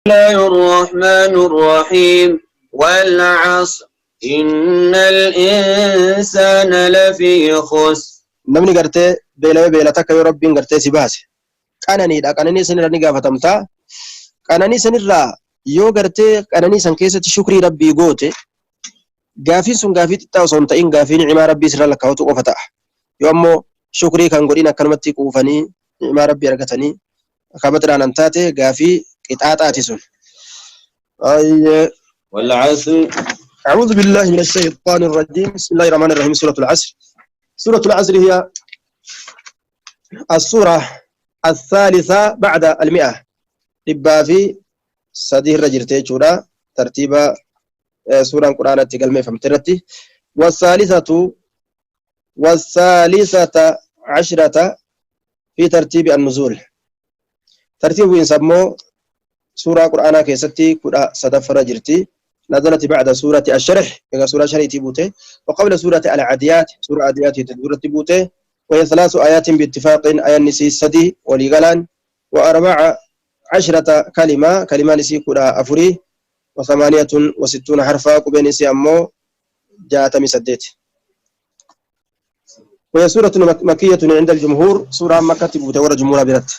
الله الرحمن الرحيم والعصر إن الإنسان لفي خسر. namni gartee beelata akka yoo rabbiin gartee si baase qananiidha. Qananii sanirra ni gaafatamta. Qananii sanirraa yoo gartee qananii san keessatti shukrii rabbii goote gaafiin sun gaafii xiqqaa osoo hin ta'in gaafii ni'imaa rabbii sirra lakkaa'utu qofa ta'a. Yoo ammoo shukrii kan godhin akkanumatti quufanii ni'imaa rabbii argatanii akabatiraan an taate gaafii qixaaxaati sun. والعصر. أعوذ بالله من الشيطان الرجيم. بسم الله الرحمن الرحيم. سورة العصر. سورة العصر هي السورة الثالثة بعد 100. لبا في صدير رجرتي جورا ترتيب سورة القرآن تقلمي فمترتي. والثالثة عشرة في ترتيب النزول. ترتيب يسمى سورة القرآن كيستي كرة صدف رجرتي نزلت بعد سورة الشرح إذا سورة شرح تبوته وقبل سورة العاديات سورة عاديات تدور تبوته وهي 3 آيات باتفاق آية نسي السدي وليغلان و14 كلمة نسي كرة أفري و68 حرفا كبين نسي أمو جاءت مسدت. وهي سورة مكية عند الجمهور سورة مكة تبوته ورا جمهور برت.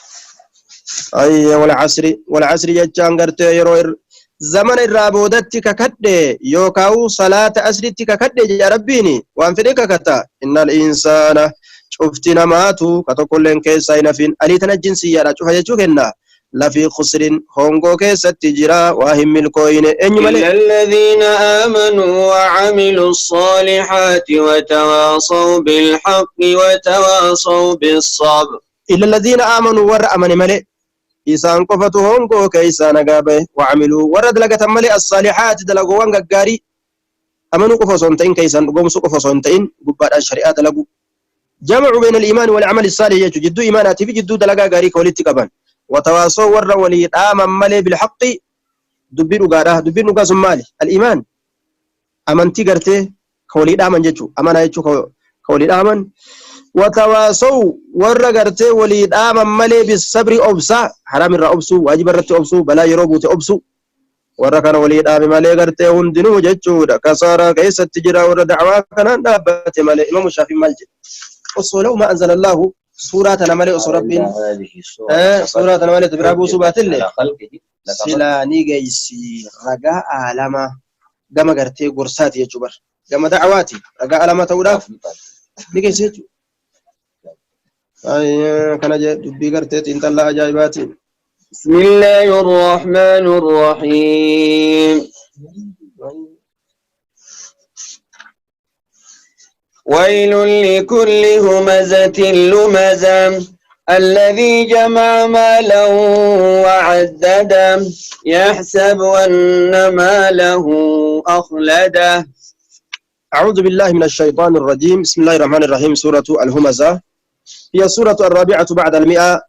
والعصر يجان غرتي يروير زمن الرابودت ككد يوكاو صلاة أسرت ككد يا ربيني وان فيك كتا إن الإنسان شفتنا ماتو كتقولن كيساين فين أليتنا الجنسية لا شوف يجوكنا لا في خسر هونغو كيست تجرا واهم الكوين إلا الذين آمنوا وعملوا الصالحات وتواصوا بالحق وتواصوا بالصبر. إلا الذين آمنوا ورأمن ملئ إسان قفتهم كو كيسان قابه وعملوا ورد لقة ملئ الصالحات دلقوان قاري أمنوا قفصونتين كيسان قومسوا قفصونتين قبات الشريعات دلقوا جمعوا بين الإيمان والعمل الصالح يجو جدو إيماناتي في جدو دلقا قاري كوليتي قبان وتواصوا ور وليد آمن ملئ بالحق دبيروا قارها دبيروا قاسم مالي الإيمان أمنتي قرته كوليد آمن جيجو أمنا يجو كوليد آمن وتواصوا ورغرتي وليد آمن ملي بالصبر أبسا حرام الرا أبسو واجب الرت أبسو بلا يروبوت أبسو وركن وليد آمن ملي غرتي هندنو جچودا كسارا كيس تجرا ور دعوا كان دابت ملي امام الشافعي مالج وصلوا ما انزل الله سوره ملي ربين سوره ملي تبرابو سبات الله سلاني جيسي رجاء علما كما غرتي غرسات يجبر كما دعواتي رجاء علما توداف نيجي كان دبي قرتت انت الله عجائباتي. بسم الله الرحمن الرحيم. ويل لكل همزة لمزة الذي جمع مالا وعدده يحسب أن ماله أخلده. أعوذ بالله من الشيطان الرجيم. بسم الله الرحمن الرحيم. سورة الهمزة هي السورة الرابعة بعد 100.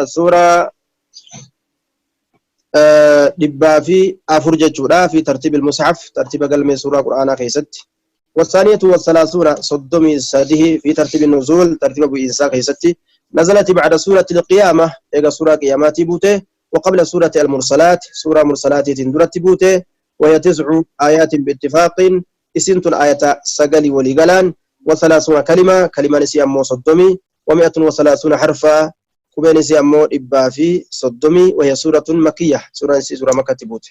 سورة دبا في أفرج جورا في ترتيب المصحف ترتيب قلم سورة قرآن كيست. والثانية والثلاثون صدمي ساده في ترتيب النزول ترتيب أبو إنسا كيست. نزلت بعد سورة القيامة إيجا سورة قيامات بوته وقبل سورة المرسلات سورة مرسلات تندرت بوته وهي 9 آيات باتفاق اسنت الآية سقلي ولقلان و30 كلمة نسي أمو صدمي و130 حرفا كبين نسي أمو إبا في صدمي وهي سورة مكية سورة نسي سورة مكة تبوت.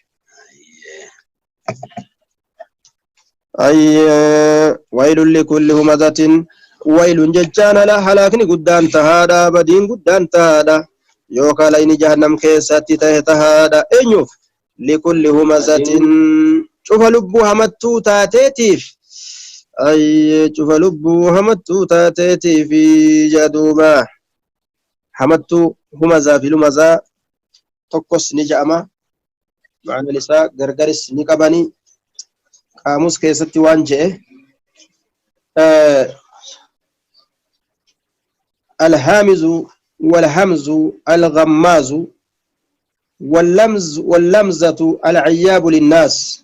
ويل لكل همزة ويل ججان لا حلاكني قدان تهادا بدين قدان تهادا يوكا لين جهنم كيساتي تهادا إنيوف لكل همزة شوف لبو همتو تاتيتيف شوف لبو همتو تاتيتي في جدوما همتو همزة في لمزة تقص نجأما معنى لسا غرغرس نقباني قاموس كيستي وانجئ الهامز والهمز الغماز واللمزة العياب للناس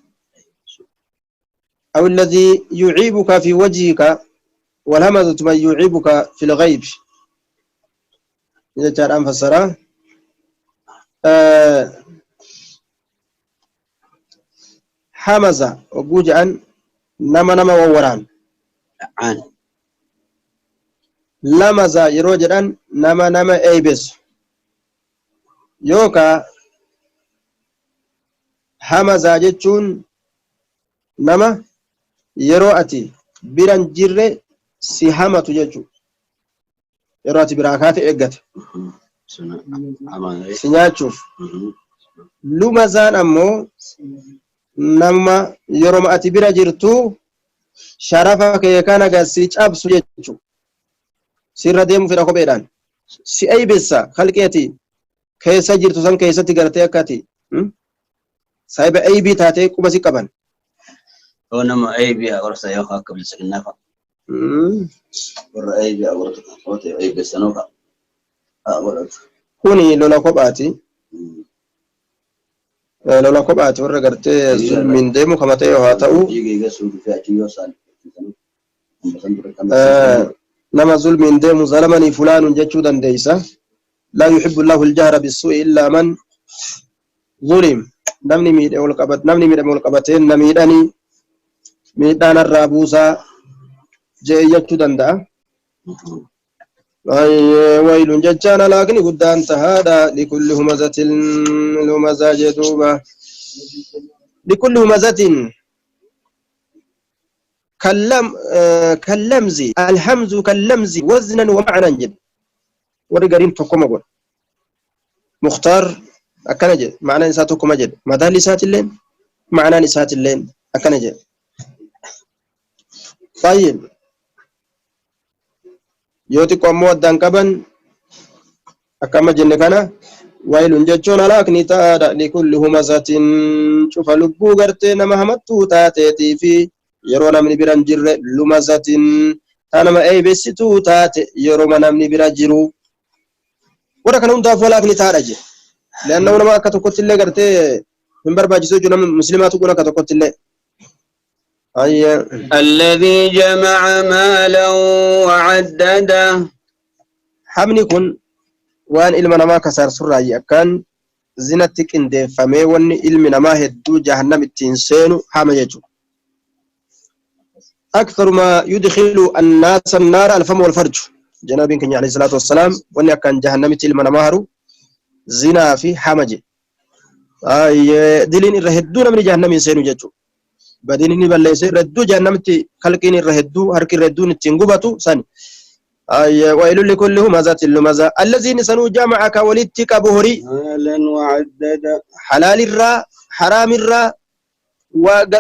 أو الذي يعيبك في وجهك والهمزة من يعيبك في الغيب. إذا كان أنفسره hamaza oguu jedhan nama wawwaraan عن lamaza yeroo jedhan nama eeybesu yookaa hamaza jechuun nama yeroo ati biran jirre si hamatu jechuudha yeroo ati biraa kaate eeggate سنة عمان si nyaachuuf lumazaan ammoo nama yeroo ati bira jirtu sharafa kee kana gassi cabsu jechuudha sirra deemu fedha kopheedhaan si eeybessa halqeeti keessa jirtu san keessatti gartee akkati saahiba eeybii taatee quba si qaban هو نما أي بيها ورثة يا أخا قبل سكنافا ورا أي بيها ورثة أي بسنوكا ورث kuni lola kophaati warra gartee zulmiin deemu kama ta'e haa ta'u يجي يقصوا في أجيو سال nama zulmiin deemu zalamanii fulaanun jechuu dandeeysa laa yuhibbu allahu aljahra bisuu'i illaa man zulim namni miidhame ol qabateen na miidhanii miidhaan irraa buusaa jee jechuu danda'a waylun jechaan alaakni guddaan tahaadha likulli humazatin lumazaa jedhuuba likulli humazatin كاللمز الهمز كاللمز وزنا ومعنى جد ورجالين تقوم أقول مختار أكنجد معنى نساتكم أجد مدى لسات اللين معنى نسات اللين أكنجد طيب يوتيكم مودان كبن أكما جنكنا ويل جتشون لكن تادا لكل همزة شوف لبو غرتنا مهمتو تاتي في yeroo namni biran jirre lumazatin tanama eeybessituu taate yeroo namni bira jiru warra kana hundaaf walaakni taadha je leannahu nama akka tokkotti illee gartee hin barbaachisu jechuu nama muslimaatu kun akka tokkotti illee الذي جمع مالا وعدده hamni kun waan ilma namaa kasaarsurraayi akkaan zinatti qindeeffamee wanni ilmi namaa hedduu jahannam ittiin seenu hama jechuudha أكثر ما يدخل الناس النار الفم والفرج جناب كنيا عليه الصلاة والسلام وأن كان جهنم تلم نمهرو زنا في حمج دلين الرهدون من جهنم يسيرو جتو بدينني بل يسير ردو جهنم تي خلقين الرهدو هرك الردون تنقبتو سن ويل لكل همزة اللمزة الذين سنو جامعك ولدتك بهري مالا وعدد حلال الرا حرام الرا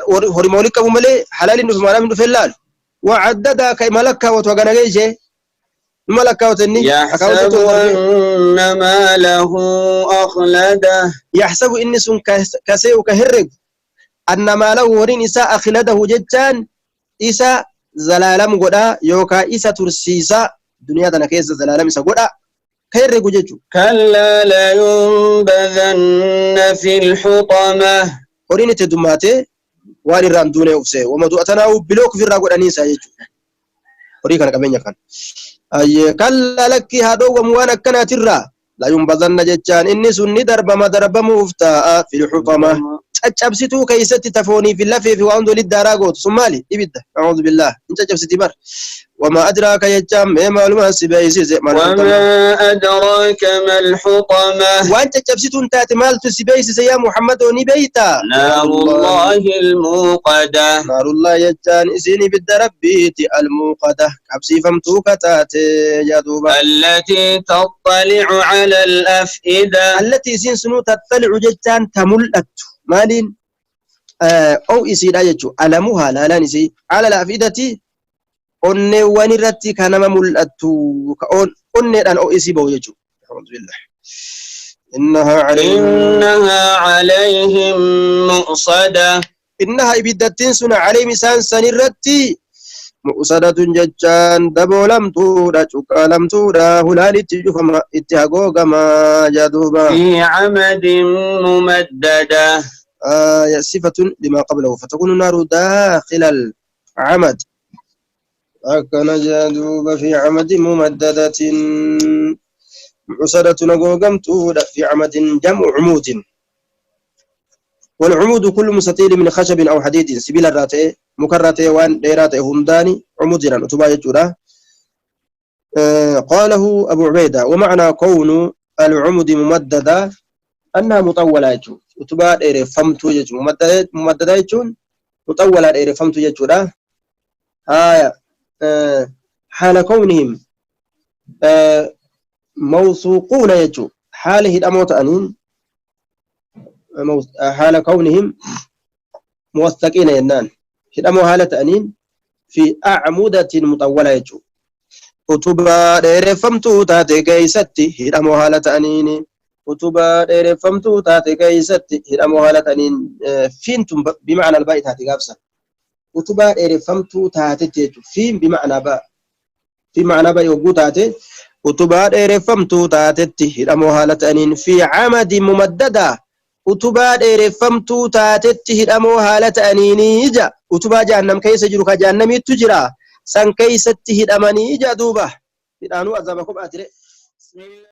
وهري مولك أبو ملي حلال إنه ما نام فلال وعدد كي ملكا وتوغنا جيشه ملكا وتني يحسب أن ماله أخلده يحسب إن سن كسيو كهرب أن ماله ورين إساء أخلده جتان إساء زلالم قدا يوكا إساء ترسيسا دنيا دانا كيس زلالم إساء قدا كهرب جتو كلا لا ينبذن في الحطمة ورين تدماته وان الرامدون يوفسه ومدوءتنا بلوك في الرقود أنيسا يجو ورين كان كمين يكان كلا لك هادو وموانا كانت الرا لا ينبذن جتان إني سني درب مفتاء في الحطمة أجابستو كيستي تفوني في اللفي في واندو للداراغوت سمالي إبدا أعوذ بالله انت أجابستي بر وما أدراك يجام معلومة سبايسي وما أدراك ما الحطمة وأنت أجابستو انت مالت سبايسي يا محمد ونبيتا نار الله الموقدة نار الله يجان إسيني بالدربيت الموقدة كبسي فمتوك تاتي يا دوبا التي تطلع على الأفئدة التي سنسنو تطلع جتان تملأت مالين أو إسيدا يجو ألمها لا نسي على الأفئدة أني ونرتي كان مملأت أني أن أو إسيبه يجو الحمد لله إنها عليهم مؤصدة إنها إبدتين سنة عليهم سنرتي مؤصدة ججان دبو لم تودا شكا لم تودا هلال اتجفم اتهاقوغ ما جادوبا في عمد ممددة صفة لما قبله فتكون النار داخل العمد أكن جادوبا في عمد ممددة مؤصدة نقوغم تودا في عمد جمع عمود والعمود كل مستطيل من خشب أو حديد سبيل الراتي مكررة وان ديرات هنداني عمود جران أتبا يجورا. قاله أبو عبيدة ومعنى كون العمود ممددة أنها مطولة يجو أتبا دير فمتو يجو ممددة يجو مطولة دير فمتو يجورا. هايا حال كونهم موثوقون يجو حاله الأموت أنين حال كونهم موثقين ينان هدموا حالة أنين في أعمدة مطولة يجو أتبا دير فمتو تاتي كيستي هدموا حالة أنين أتبا دير فمتو تاتي كيستي هدموا حالة أنين فينتم بمعنى الباء تاتي قابسة أتبا دير فمتو تاتي تيجو فين بمعنى باء في معنى باء يوجو تاتي أتبا دير فمتو تاتي هدموا حالة أنين في عمد ممددة utubaa dheereffamtuu taatetti hidhamoo haala ta'aniini ija utubaa jahannam keessa jiru ka jahannamiitu jira san keessatti hidhamanii ija duuba hidhaanuu azaba kophaatire.